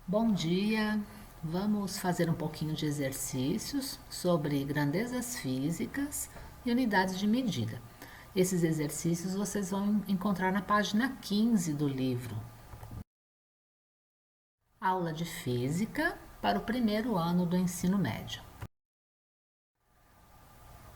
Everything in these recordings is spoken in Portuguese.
Bom dia! Vamos fazer um pouquinho de exercícios sobre grandezas físicas e unidades de medida. Esses exercícios vocês vão encontrar na página 15 do livro. Aula de Física para o primeiro ano do ensino médio.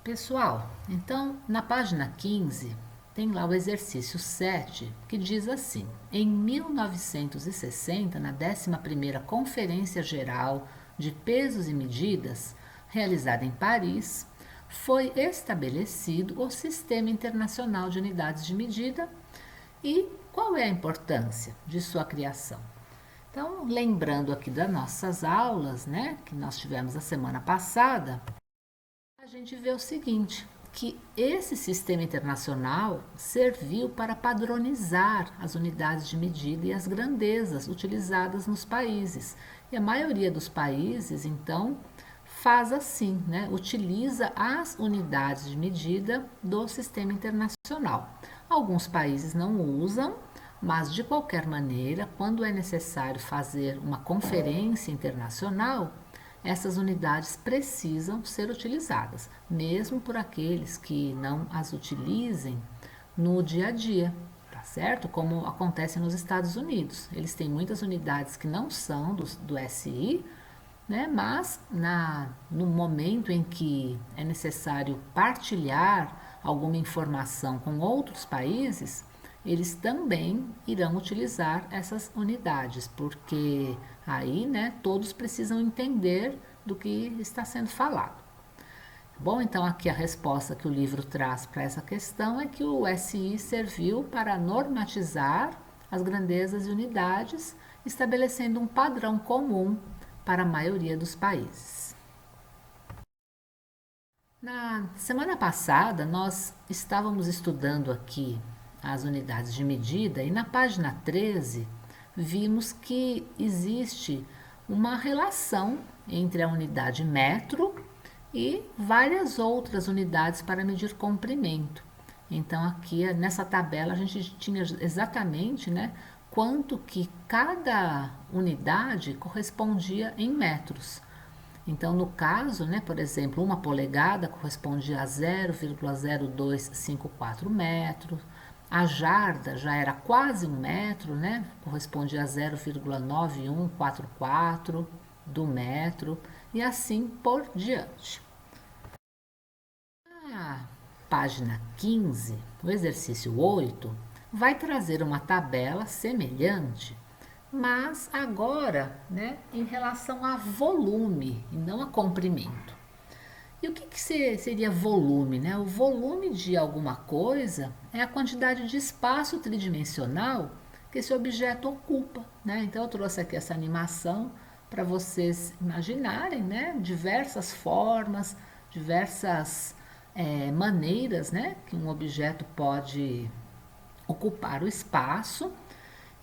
Pessoal, então na página 15 tem lá o exercício 7, que diz assim: em 1960, na 11ª Conferência Geral de Pesos e Medidas, realizada em Paris, foi estabelecido o Sistema Internacional de Unidades de Medida e qual é a importância de sua criação. Então, lembrando aqui das nossas aulas, né, que nós tivemos a semana passada, a gente vê o seguinte, que esse sistema internacional serviu para padronizar as unidades de medida e as grandezas utilizadas nos países. E a maioria dos países, então, faz assim, né? Utiliza as unidades de medida do sistema internacional. Alguns países não usam, mas de qualquer maneira, quando é necessário fazer uma conferência internacional, essas unidades precisam ser utilizadas, mesmo por aqueles que não as utilizem no dia a dia, tá certo? Como acontece nos Estados Unidos. Eles têm muitas unidades que não são do SI, né? Mas no momento em que é necessário partilhar alguma informação com outros países, eles também irão utilizar essas unidades, porque aí, né, todos precisam entender do que está sendo falado. Bom, então aqui a resposta que o livro traz para essa questão é que o SI serviu para normatizar as grandezas e unidades, estabelecendo um padrão comum para a maioria dos países. Na semana passada, nós estávamos estudando aqui as unidades de medida e na página 13 vimos que existe uma relação entre a unidade metro e várias outras unidades para medir comprimento. Então aqui nessa tabela a gente tinha exatamente, né, quanto que cada unidade correspondia em metros. Então, no caso, né, por exemplo, uma polegada corresponde a 0,0254 metros, a jarda já era quase um metro, né, corresponde a 0,9144 do metro, e assim por diante. A página 15, o exercício 8, vai trazer uma tabela semelhante, mas agora, né, em relação a volume e não a comprimento. E o que seria volume? Né? O volume de alguma coisa é a quantidade de espaço tridimensional que esse objeto ocupa. Né? Então, eu trouxe aqui essa animação para vocês imaginarem, né, diversas formas, diversas maneiras, né, que um objeto pode ocupar o espaço.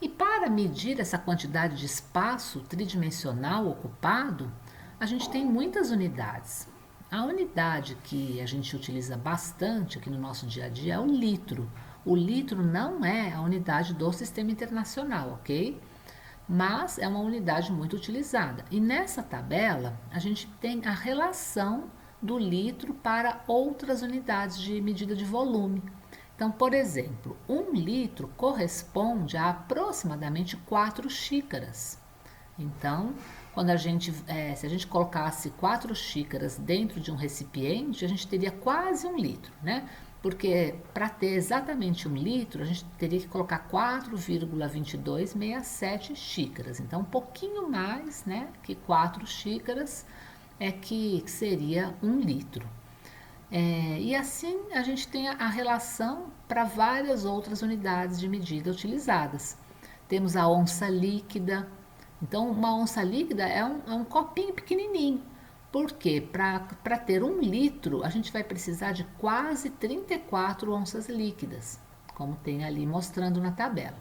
E para medir essa quantidade de espaço tridimensional ocupado, a gente tem muitas unidades. A unidade que a gente utiliza bastante aqui no nosso dia a dia é o litro. O litro não é a unidade do sistema internacional, ok? Mas é uma unidade muito utilizada. E nessa tabela, a gente tem a relação do litro para outras unidades de medida de volume. Então, por exemplo, 1 litro corresponde a aproximadamente 4 xícaras. Então, se a gente colocasse 4 xícaras dentro de um recipiente, a gente teria quase 1 litro, né? Porque para ter exatamente 1 litro, a gente teria que colocar 4,2267 xícaras. Então, um pouquinho mais, né, que 4 xícaras é que seria 1 litro. E assim a gente tem a relação para várias outras unidades de medida utilizadas. Temos a onça líquida. Então, uma onça líquida é um copinho pequenininho. Por quê? Para ter 1 litro, a gente vai precisar de quase 34 onças líquidas, como tem ali mostrando na tabela.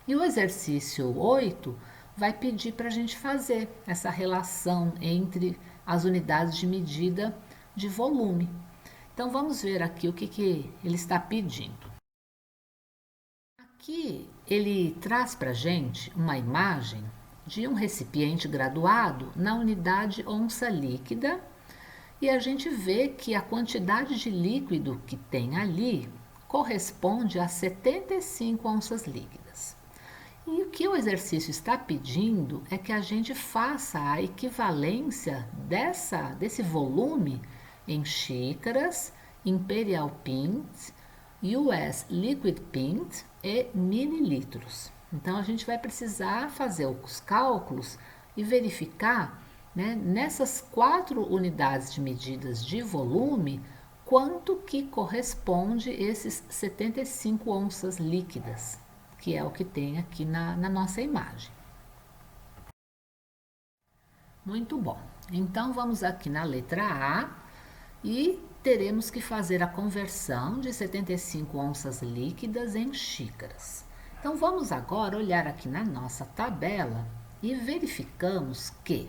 E o exercício 8 vai pedir para a gente fazer essa relação entre as unidades de medida de volume. Então vamos ver aqui o que ele está pedindo. Aqui ele traz para a gente uma imagem de um recipiente graduado na unidade onça líquida e a gente vê que a quantidade de líquido que tem ali corresponde a 75 onças líquidas. E o que o exercício está pedindo é que a gente faça a equivalência desse volume em xícaras, Imperial Pint, US Liquid Pint e mililitros. Então, a gente vai precisar fazer os cálculos e verificar, né, nessas 4 unidades de medidas de volume, quanto que corresponde esses 75 onças líquidas, que é o que tem aqui na nossa imagem. Muito bom. Então, vamos aqui na letra A e teremos que fazer a conversão de 75 onças líquidas em xícaras. Então, vamos agora olhar aqui na nossa tabela e verificamos que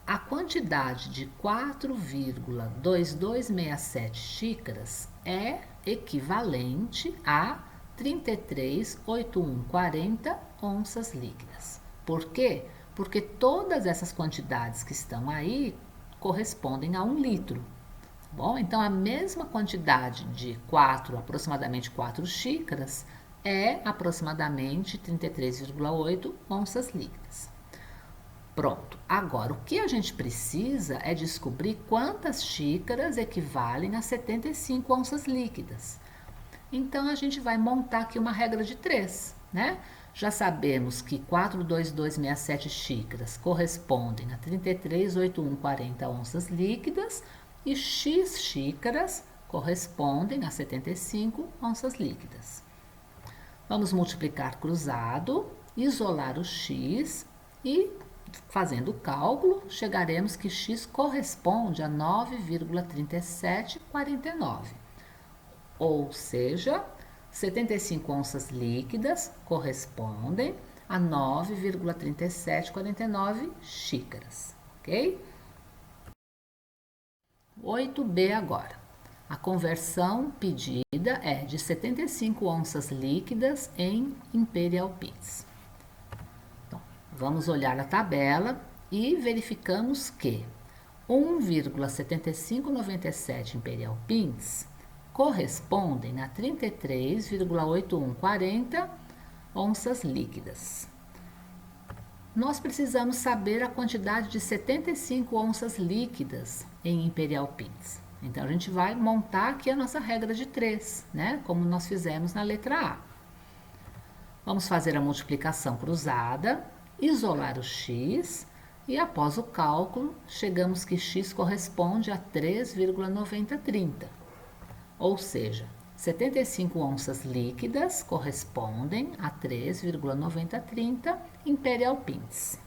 a quantidade de 4,2267 xícaras é equivalente a 33,8140 onças líquidas. Por quê? Porque todas essas quantidades que estão aí correspondem a 1 litro. Bom, então a mesma quantidade de aproximadamente 4 xícaras é aproximadamente 33,8 onças líquidas. Pronto, agora o que a gente precisa é descobrir quantas xícaras equivalem a 75 onças líquidas. Então a gente vai montar aqui uma regra de 3, né? Já sabemos que 42267 xícaras correspondem a 33,8140 onças líquidas e x xícaras correspondem a 75 onças líquidas. Vamos multiplicar cruzado, isolar o x e, fazendo o cálculo, chegaremos que x corresponde a 9,3749. Ou seja, 75 onças líquidas correspondem a 9,3749 xícaras, ok? 8b agora. A conversão pedida é de 75 onças líquidas em Imperial Pints. Então, vamos olhar a tabela e verificamos que 1,7597 Imperial Pints correspondem a 33,8140 onças líquidas. Nós precisamos saber a quantidade de 75 onças líquidas em Imperial Pints. Então, a gente vai montar aqui a nossa regra de 3, né? Como nós fizemos na letra A. Vamos fazer a multiplicação cruzada, isolar o x e, após o cálculo, chegamos que x corresponde a 3,9030. Ou seja, 75 onças líquidas correspondem a 3,9030 Imperial Pints.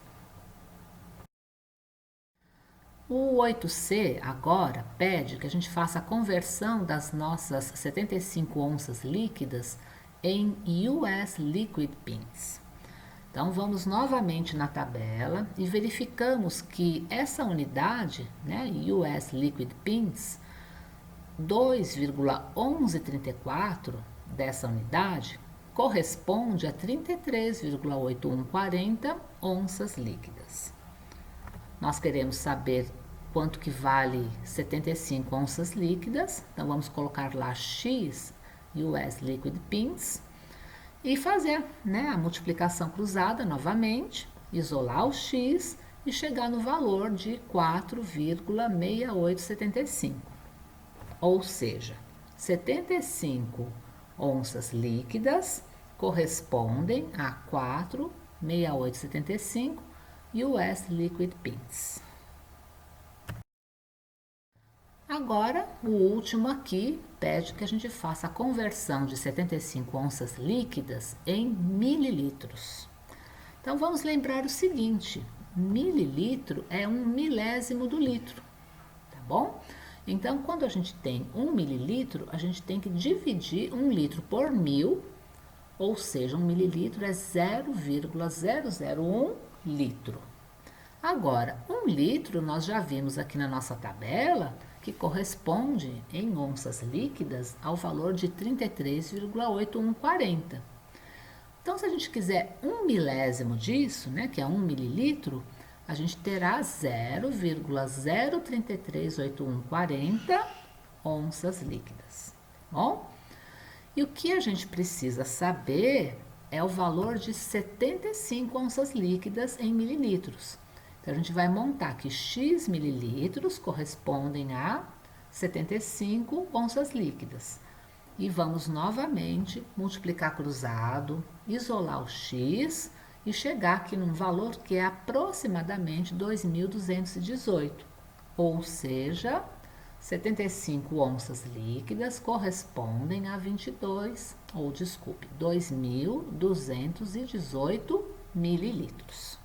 O 8C agora pede que a gente faça a conversão das nossas 75 onças líquidas em US Liquid Pints. Então, vamos novamente na tabela e verificamos que essa unidade, né, US Liquid Pints, 2,1134 dessa unidade corresponde a 33,8140 onças líquidas. Nós queremos saber quanto que vale 75 onças líquidas, então vamos colocar lá X US Liquid Pints e fazer, né, a multiplicação cruzada novamente, isolar o X e chegar no valor de 4,6875. Ou seja, 75 onças líquidas correspondem a 4,6875 US Liquid Pints. Agora, o último aqui pede que a gente faça a conversão de 75 onças líquidas em mililitros. Então, vamos lembrar o seguinte, mililitro é 1/1000 do litro, tá bom? Então, quando a gente tem 1 mililitro, a gente tem que dividir 1 litro por 1000, ou seja, 1 mililitro é 0,001 litro. Agora, 1 litro nós já vimos aqui na nossa tabela que corresponde em onças líquidas ao valor de 33,8140. Então, se a gente quiser 1 milésimo disso, né, que é 1 mililitro, a gente terá 0,0338140 onças líquidas. Bom? E o que a gente precisa saber é o valor de 75 onças líquidas em mililitros. Então, a gente vai montar que X mililitros correspondem a 75 onças líquidas. E vamos novamente multiplicar cruzado, isolar o X e chegar aqui num valor que é aproximadamente 2.218. Ou seja, 75 onças líquidas correspondem a 2.218 mililitros.